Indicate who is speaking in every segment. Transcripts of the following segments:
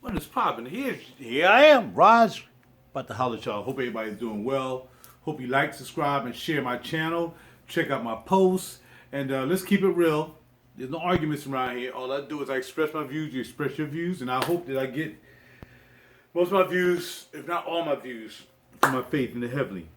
Speaker 1: What is popping? Here I am, Raj. About to holler at y'all. Hope everybody's doing well. Hope you like, subscribe, and share my channel. Check out my posts. And let's keep it real. There's no arguments around here. All I do is I express my views, you express your views, and I hope that I get most of my views, if not all my views, from my faith in the heavenly.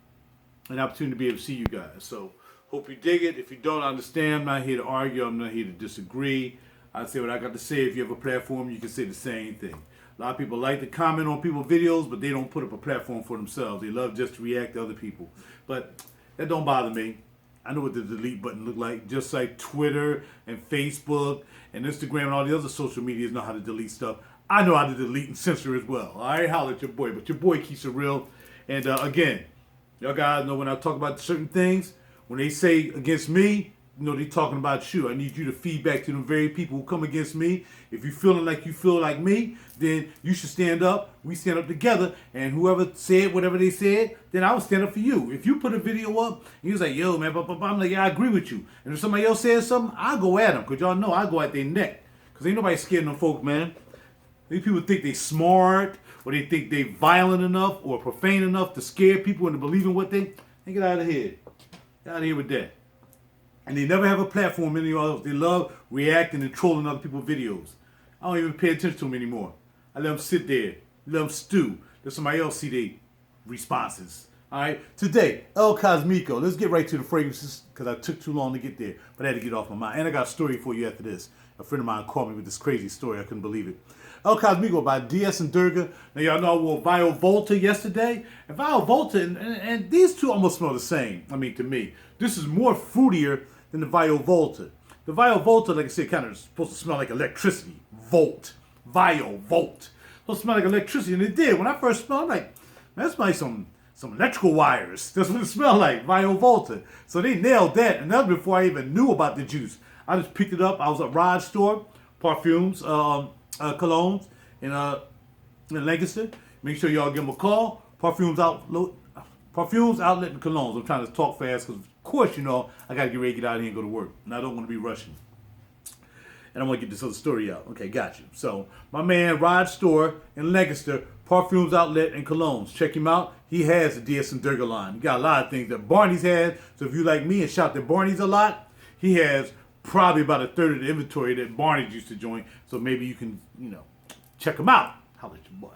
Speaker 1: An opportunity to be able to see you guys. So hope you dig it. If you don't understand, I'm not here to argue. I'm not here to disagree. I say what I got to say. If you have a platform, you can say the same thing. A lot of people like to comment on people's videos, but they don't put up a platform for themselves. They love just to react to other people. But that don't bother me. I know what the delete button look like. Just like Twitter and Facebook and Instagram and all the other social medias know how to delete stuff. I know how to delete and censor as well. All right, holler at your boy. But your boy keeps it real. And again, y'all guys know when I talk about certain things, when they say against me, you know, they talking about you. I need you to feed back to them very people who come against me. If you feeling like you feel like me, then you should stand up. We stand up together. And whoever said whatever they said, then I will stand up for you. If you put a video up, and you was like, yo, man, blah, blah, blah, I'm like, yeah, I agree with you. And if somebody else says something, I'll go at them. Because y'all know I go at their neck. Because ain't nobody scared of them folk, man. These people think they smart, or they think they violent enough, or profane enough to scare people into believing what they get out of here. Get out of here with that. And they never have a platform anywhere else. They love reacting and trolling other people's videos. I don't even pay attention to them anymore. I let them sit there, let them stew. Let somebody else see their responses. All right. Today, El Cosmico. Let's get right to the fragrances because I took too long to get there, but I had to get off my mind. And I got a story for you after this. A friend of mine called me with this crazy story. I couldn't believe it. El Cosmico by DS and Durga. Now y'all know I wore Vio Volta yesterday. And Vio Volta and these two almost smell the same. I mean, to me, this is more fruitier than the Vio Volta. The Vio Volta, like I said, kind of supposed to smell like electricity. Volt. Vio Volt. Supposed to smell like electricity, and it did. When I first smelled, I'm like, man, that smells like some electrical wires. That's what it smelled like, Vio Volta. So they nailed that, and that was before I even knew about the juice. I just picked it up. I was at RealZ store, perfumes, colognes in Lancaster. Make sure y'all give them a call. Perfumes outlet and colognes. I'm trying to talk fast because, of course, you know, I got to get ready to get out of here and go to work. And I don't want to be rushing. And I want to get this other story out. Okay, got you. So, my man, RealZ store in Lancaster, perfumes outlet and colognes. Check him out. He has the DS and Durga line. He got a lot of things that Barney's has. So, if you like me and shop at Barney's a lot, he has probably about a third of the inventory that Barney's used to join. So maybe you can, you know, check them out. Holla at your boy.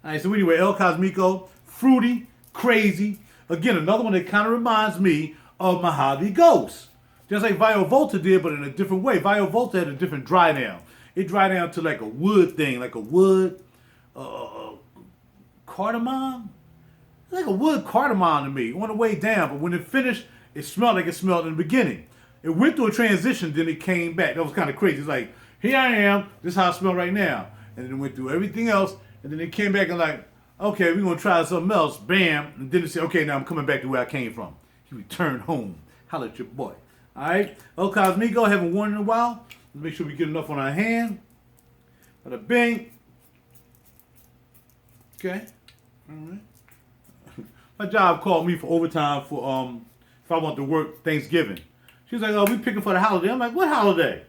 Speaker 1: All right, so anyway, El Cosmico, fruity, crazy. Again, another one that kind of reminds me of Mojave Ghost. Just like Vio Volta did, but in a different way. Vio Volta had a different dry down. It dried down to like a wood thing, like a wood cardamom. Like a wood cardamom to me. It went way down, but when it finished, it smelled like it smelled in the beginning. It went through a transition, then it came back. That was kind of crazy. It's like, here I am, this is how I smell right now. And then it went through everything else, and then it came back and like, okay, we're going to try something else. Bam. And then it said, okay, now I'm coming back to where I came from. He returned home. Holla at your boy. All right? El Cosmico, haven't worn in a while. Let's make sure we get enough on our hand. Bada bing. Okay. All right. My job called me for overtime for if I want to work Thanksgiving. She was like, oh, we picking for the holiday. I'm like, what holiday?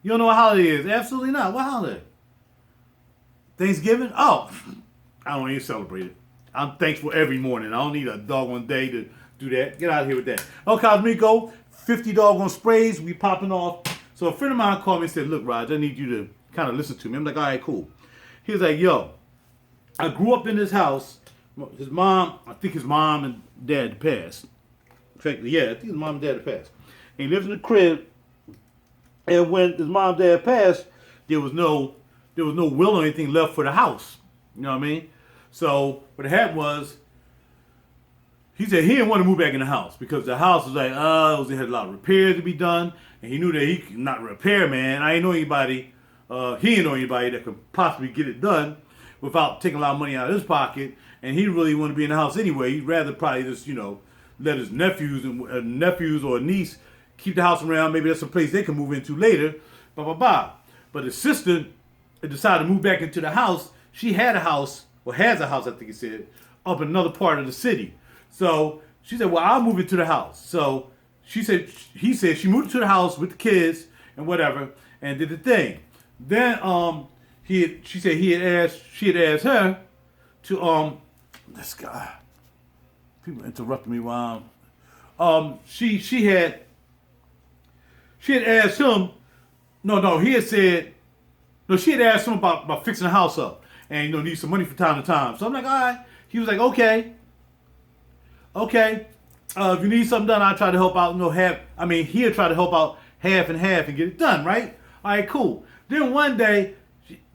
Speaker 1: You don't know what holiday is? Absolutely not. What holiday? Thanksgiving? Oh, I don't even celebrate it. I'm thankful every morning. I don't need a doggone day to do that. Get out of here with that. El Cosmico, 50 doggone sprays. We popping off. So a friend of mine called me and said, look, Raj, I need you to kind of listen to me. I'm like, all right, cool. He was like, yo, I grew up in this house. His mom, I think his mom and dad passed. In fact, yeah, I think his mom and dad passed. He lives in the crib, and when his mom and dad passed, there was no will or anything left for the house. You know what I mean? So what happened was, he said he didn't want to move back in the house because the house was like, they had a lot of repairs to be done, and he knew that he could not repair, man. I ain't know anybody, he didn't know anybody that could possibly get it done without taking a lot of money out of his pocket, and he really wanted to be in the house anyway. He'd rather probably just, you know, let his nephews or a niece keep the house around. Maybe that's a place they can move into later. Blah, blah, blah. But his sister decided to move back into the house. She had a house, or has a house, I think he said, up in another part of the city. So she said, well, I'll move into the house. So he said she moved into the house with the kids and whatever and did the thing. Then she said she had asked her to this guy. People interrupting me while she had asked him. No, he had said no. She had asked him about fixing the house up and need some money from time to time. So I'm like, all right. He was like, okay. If you need something done, I'll try to help out. He'll try to help out half and half and get it done, right? All right, cool. Then one day,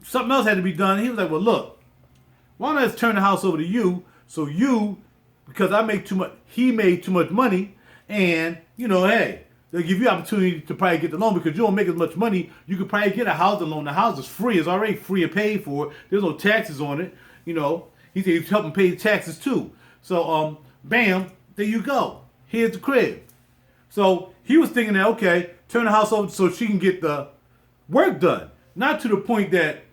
Speaker 1: something else had to be done. He was like, well, look, why don't I just turn the house over to you? So you, because he made too much money, and, hey, they'll give you opportunity to probably get the loan because you don't make as much money. You could probably get a housing loan. The house is free. It's already free and paid for. There's no taxes on it. He said he's helping pay the taxes too. So, bam, there you go. Here's the crib. So he was thinking that, okay, turn the house over so she can get the work done. Not to the point that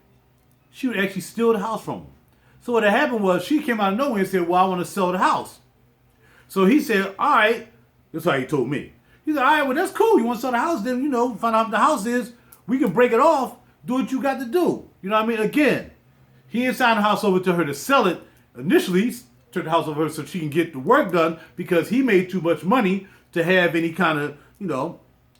Speaker 1: she would actually steal the house from him. So what had happened was she came out of nowhere and said, well, I want to sell the house. So he said, all right. That's how he told me. He said, all right, well, that's cool. You want to sell the house? Then, find out what the house is. We can break it off. Do what you got to do. You know what I mean? Again, he didn't sign the house over to her to sell it. Initially, he took the house over her so she can get the work done because he made too much money to have any kind of,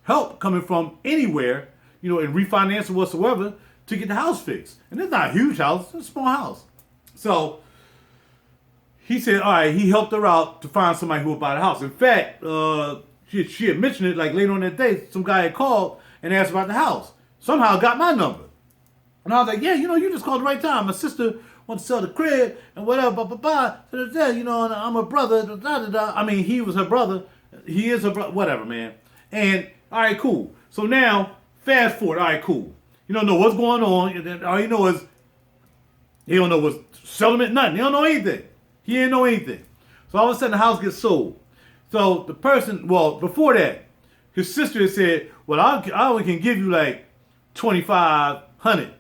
Speaker 1: help coming from anywhere, and refinancing whatsoever to get the house fixed. And it's not a huge house. It's a small house. So he said, all right, he helped her out to find somebody who would buy the house. In fact, she had mentioned it like later on that day. Some guy had called and asked about the house. Somehow got my number. And I was like, yeah, you just called the right time. My sister wants to sell the crib and whatever, blah, blah, blah. And I'm her brother. He was her brother. He is her brother. Whatever, man. And, all right, cool. So now, fast forward. All right, cool. You don't know what's going on. All you know is he don't know what's settlement, nothing. He don't know anything. He didn't know anything. So all of a sudden, the house gets sold. So the person, before that, his sister had said, well, I only can give you like $2,500.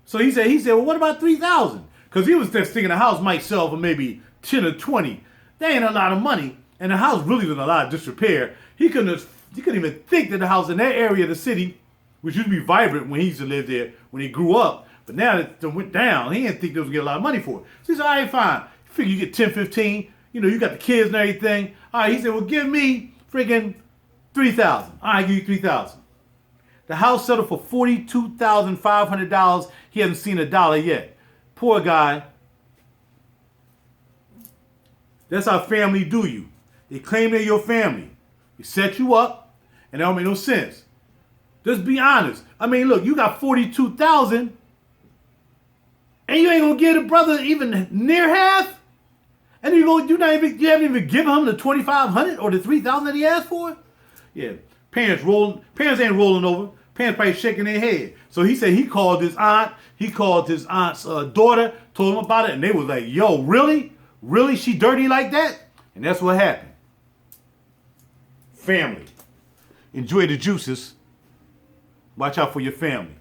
Speaker 1: So he said, well, what about $3,000? Because he was just thinking the house might sell for maybe 10 or 20. That ain't a lot of money. And the house really was in a lot of disrepair. He couldn't even think that the house in that area of the city, which used to be vibrant when he used to live there, when he grew up, but now that it went down, he didn't think they was going to get a lot of money for it. So he said, all right, fine. Figure you get 10, 15. You got the kids and everything. All right, he said, well, give me freaking $3,000. All right, give you $3,000. The house settled for $42,500. He hasn't seen a dollar yet. Poor guy. That's how family do you. They claim they're your family. They set you up, and that don't make no sense. Just be honest. Look, you got $42,000, and you ain't gonna give the brother even near half, and you haven't even given him the $2,500 or the $3,000 that he asked for. Yeah, parents ain't rolling over. Parents probably shaking their head. So he said he called his aunt. He called his aunt's daughter, told him about it, and they was like, yo, really? Really? She dirty like that? And that's what happened. Family. Enjoy the juices. Watch out for your family.